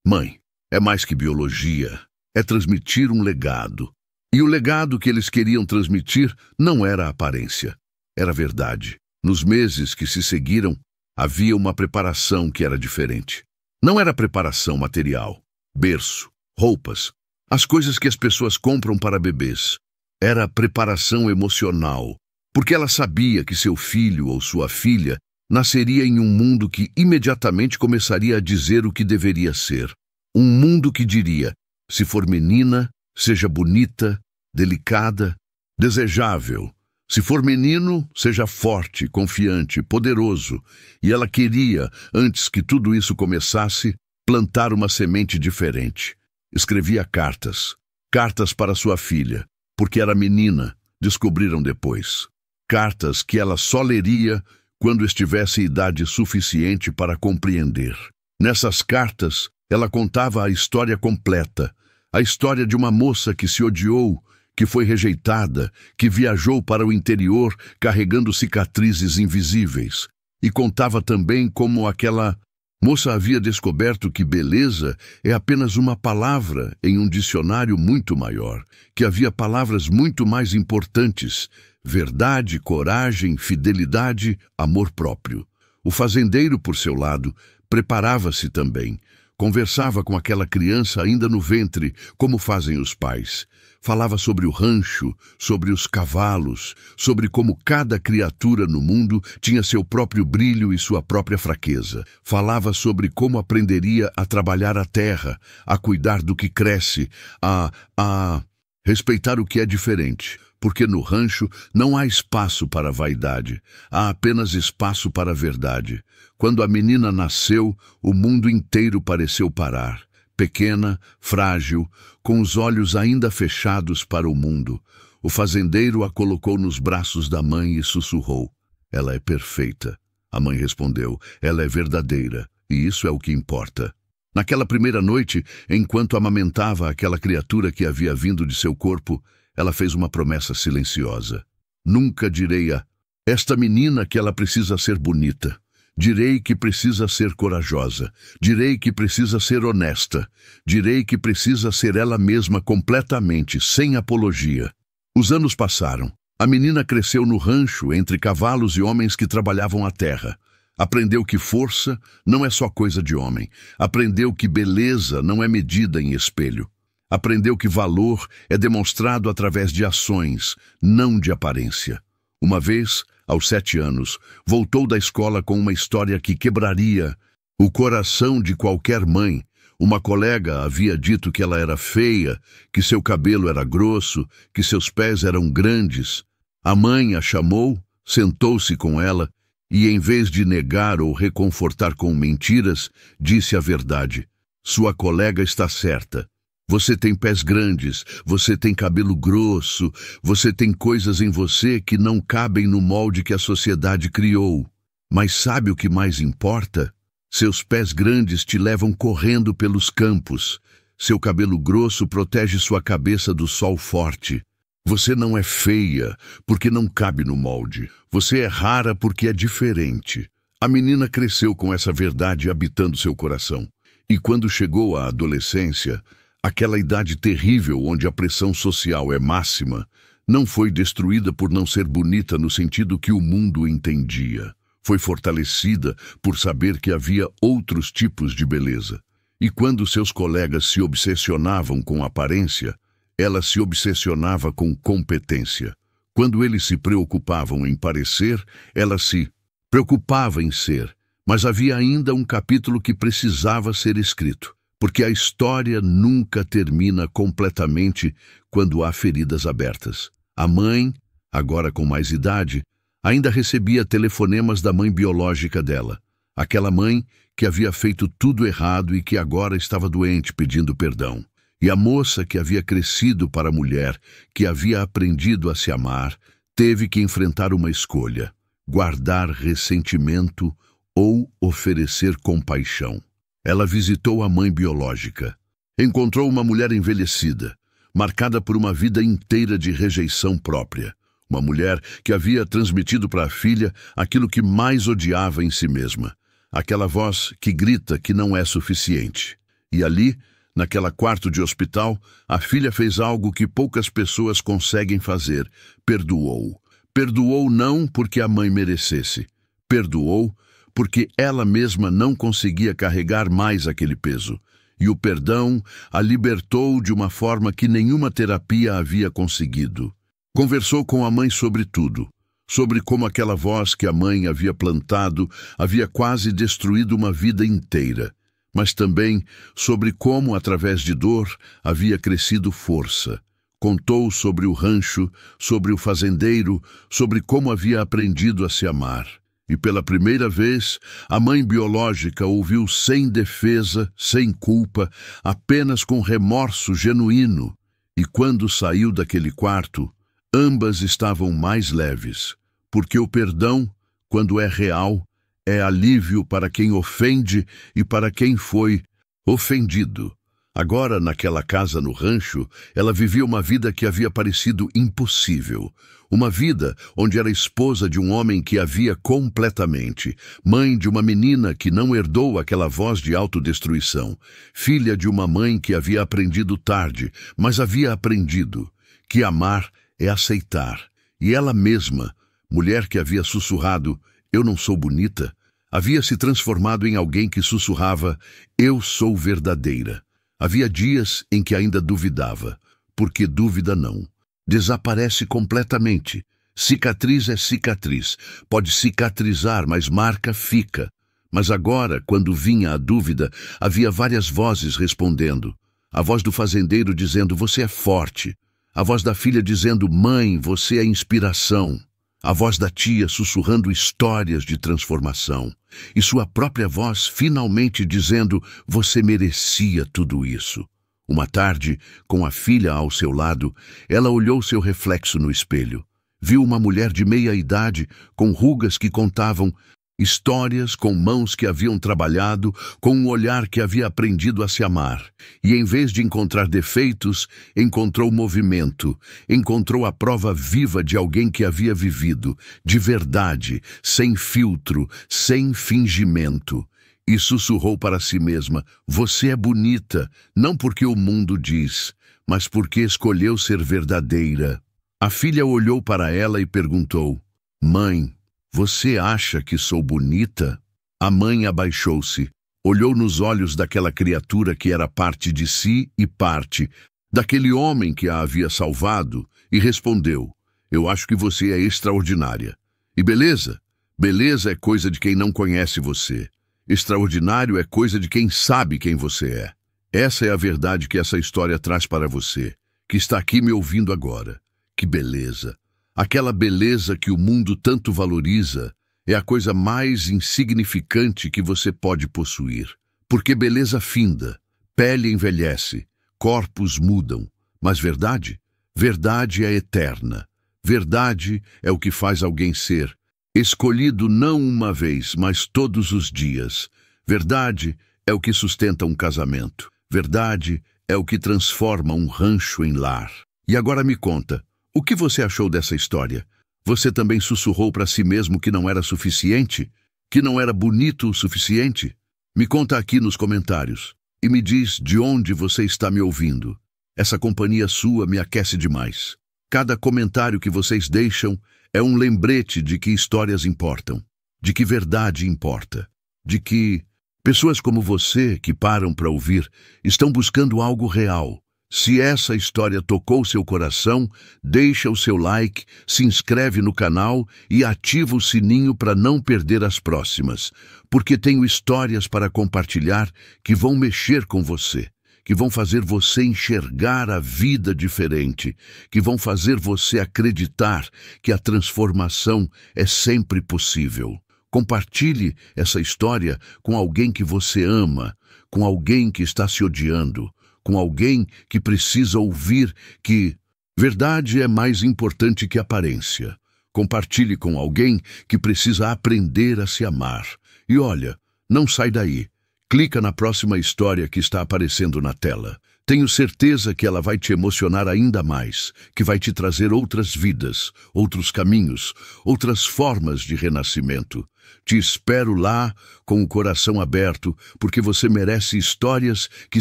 mãe, é mais que biologia, é transmitir um legado. E o legado que eles queriam transmitir não era a aparência. Era verdade. Nos meses que se seguiram, havia uma preparação que era diferente. Não era preparação material, berço, roupas, as coisas que as pessoas compram para bebês. Era preparação emocional, porque ela sabia que seu filho ou sua filha nasceria em um mundo que imediatamente começaria a dizer o que deveria ser. Um mundo que diria, se for menina, seja bonita, delicada, desejável. Se for menino, seja forte, confiante, poderoso. E ela queria, antes que tudo isso começasse, plantar uma semente diferente. Escrevia cartas. Cartas para sua filha, porque era menina, descobriram depois. Cartas que ela só leria quando estivesse idade suficiente para compreender. Nessas cartas, ela contava a história completa. A história de uma moça que se odiou, que foi rejeitada, que viajou para o interior carregando cicatrizes invisíveis. E contava também como aquela moça havia descoberto que beleza é apenas uma palavra em um dicionário muito maior, que havia palavras muito mais importantes: verdade, coragem, fidelidade, amor próprio. O fazendeiro, por seu lado, preparava-se também. Conversava com aquela criança ainda no ventre, como fazem os pais. Falava sobre o rancho, sobre os cavalos, sobre como cada criatura no mundo tinha seu próprio brilho e sua própria fraqueza. Falava sobre como aprenderia a trabalhar a terra, a cuidar do que cresce, a respeitar o que é diferente. Porque no rancho não há espaço para a vaidade, há apenas espaço para a verdade. Quando a menina nasceu, o mundo inteiro pareceu parar. Pequena, frágil, com os olhos ainda fechados para o mundo. O fazendeiro a colocou nos braços da mãe e sussurrou: "Ela é perfeita." A mãe respondeu: "Ela é verdadeira, e isso é o que importa." Naquela primeira noite, enquanto amamentava aquela criatura que havia vindo de seu corpo, ela fez uma promessa silenciosa. "Nunca direi a esta menina que ela precisa ser bonita. Direi que precisa ser corajosa. Direi que precisa ser honesta. Direi que precisa ser ela mesma completamente, sem apologia." Os anos passaram. A menina cresceu no rancho, entre cavalos e homens que trabalhavam a terra. Aprendeu que força não é só coisa de homem. Aprendeu que beleza não é medida em espelho. Aprendeu que valor é demonstrado através de ações, não de aparência. Uma vez, aos 7 anos, voltou da escola com uma história que quebraria o coração de qualquer mãe. Uma colega havia dito que ela era feia, que seu cabelo era grosso, que seus pés eram grandes. A mãe a chamou, sentou-se com ela e, em vez de negar ou reconfortar com mentiras, disse a verdade. Sua colega está certa. Você tem pés grandes, você tem cabelo grosso, você tem coisas em você que não cabem no molde que a sociedade criou. Mas sabe o que mais importa? Seus pés grandes te levam correndo pelos campos. Seu cabelo grosso protege sua cabeça do sol forte. Você não é feia porque não cabe no molde. Você é rara porque é diferente. A menina cresceu com essa verdade habitando seu coração. E quando chegou à adolescência, aquela idade terrível onde a pressão social é máxima, não foi destruída por não ser bonita no sentido que o mundo entendia. Foi fortalecida por saber que havia outros tipos de beleza. E quando seus colegas se obsessionavam com aparência, ela se obsessionava com competência. Quando eles se preocupavam em parecer, ela se preocupava em ser. Mas havia ainda um capítulo que precisava ser escrito. Porque a história nunca termina completamente quando há feridas abertas. A mãe, agora com mais idade, ainda recebia telefonemas da mãe biológica dela. Aquela mãe que havia feito tudo errado e que agora estava doente pedindo perdão. E a moça que havia crescido para a mulher, que havia aprendido a se amar, teve que enfrentar uma escolha: guardar ressentimento ou oferecer compaixão. Ela visitou a mãe biológica. Encontrou uma mulher envelhecida, marcada por uma vida inteira de rejeição própria. Uma mulher que havia transmitido para a filha aquilo que mais odiava em si mesma. Aquela voz que grita que não é suficiente. E ali, naquela quarto de hospital, a filha fez algo que poucas pessoas conseguem fazer. Perdoou. Perdoou não porque a mãe merecesse. Perdoou porque ela mesma não conseguia carregar mais aquele peso. E o perdão a libertou de uma forma que nenhuma terapia havia conseguido. Conversou com a mãe sobre tudo, sobre como aquela voz que a mãe havia plantado havia quase destruído uma vida inteira, mas também sobre como, através de dor, havia crescido força. Contou sobre o rancho, sobre o fazendeiro, sobre como havia aprendido a se amar. E pela primeira vez, a mãe biológica ouviu sem defesa, sem culpa, apenas com remorso genuíno. E quando saiu daquele quarto, ambas estavam mais leves, porque o perdão, quando é real, é alívio para quem ofende e para quem foi ofendido. Agora, naquela casa no rancho, ela vivia uma vida que havia parecido impossível. Uma vida onde era esposa de um homem que havia completamente, mãe de uma menina que não herdou aquela voz de autodestruição, filha de uma mãe que havia aprendido tarde, mas havia aprendido que amar é aceitar. E ela mesma, mulher que havia sussurrado, "Eu não sou bonita", havia se transformado em alguém que sussurrava, "Eu sou verdadeira". Havia dias em que ainda duvidava, porque dúvida não. Desaparece completamente. Cicatriz é cicatriz. Pode cicatrizar, mas marca fica. Mas agora, quando vinha a dúvida, havia várias vozes respondendo. A voz do fazendeiro dizendo, "Você é forte". A voz da filha dizendo, "Mãe, você é inspiração". A voz da tia sussurrando histórias de transformação. E sua própria voz finalmente dizendo, "Você merecia tudo isso". Uma tarde, com a filha ao seu lado, ela olhou seu reflexo no espelho. Viu uma mulher de meia idade, com rugas que contavam histórias, com mãos que haviam trabalhado, com um olhar que havia aprendido a se amar. E em vez de encontrar defeitos, encontrou movimento, encontrou a prova viva de alguém que havia vivido, de verdade, sem filtro, sem fingimento. E sussurrou para si mesma, "Você é bonita, não porque o mundo diz, mas porque escolheu ser verdadeira". A filha olhou para ela e perguntou, "Mãe, você acha que sou bonita?" A mãe abaixou-se, olhou nos olhos daquela criatura que era parte de si e parte daquele homem que a havia salvado, e respondeu: eu acho que você é extraordinária. E beleza? Beleza é coisa de quem não conhece você. Extraordinário é coisa de quem sabe quem você é. Essa é a verdade que essa história traz para você, que está aqui me ouvindo agora. Que beleza! Aquela beleza que o mundo tanto valoriza é a coisa mais insignificante que você pode possuir. Porque beleza finda, pele envelhece, corpos mudam, mas verdade? Verdade é eterna. Verdade é o que faz alguém ser escolhido não uma vez, mas todos os dias. Verdade é o que sustenta um casamento. Verdade é o que transforma um rancho em lar. E agora me conta, o que você achou dessa história? Você também sussurrou para si mesmo que não era suficiente? Que não era bonito o suficiente? Me conta aqui nos comentários e me diz de onde você está me ouvindo. Essa companhia sua me aquece demais. Cada comentário que vocês deixam é um lembrete de que histórias importam, de que verdade importa, de que pessoas como você que param para ouvir estão buscando algo real. Se essa história tocou seu coração, deixa o seu like, se inscreve no canal e ativa o sininho para não perder as próximas, porque tenho histórias para compartilhar que vão mexer com você, que vão fazer você enxergar a vida diferente, que vão fazer você acreditar que a transformação é sempre possível. Compartilhe essa história com alguém que você ama, com alguém que está se odiando, com alguém que precisa ouvir que verdade é mais importante que aparência. Compartilhe com alguém que precisa aprender a se amar. E olha, não sai daí. Clica na próxima história que está aparecendo na tela. Tenho certeza que ela vai te emocionar ainda mais, que vai te trazer outras vidas, outros caminhos, outras formas de renascimento. Te espero lá com o coração aberto, porque você merece histórias que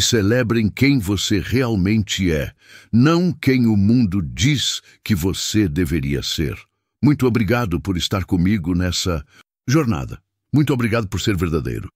celebrem quem você realmente é, não quem o mundo diz que você deveria ser. Muito obrigado por estar comigo nessa jornada. Muito obrigado por ser verdadeiro.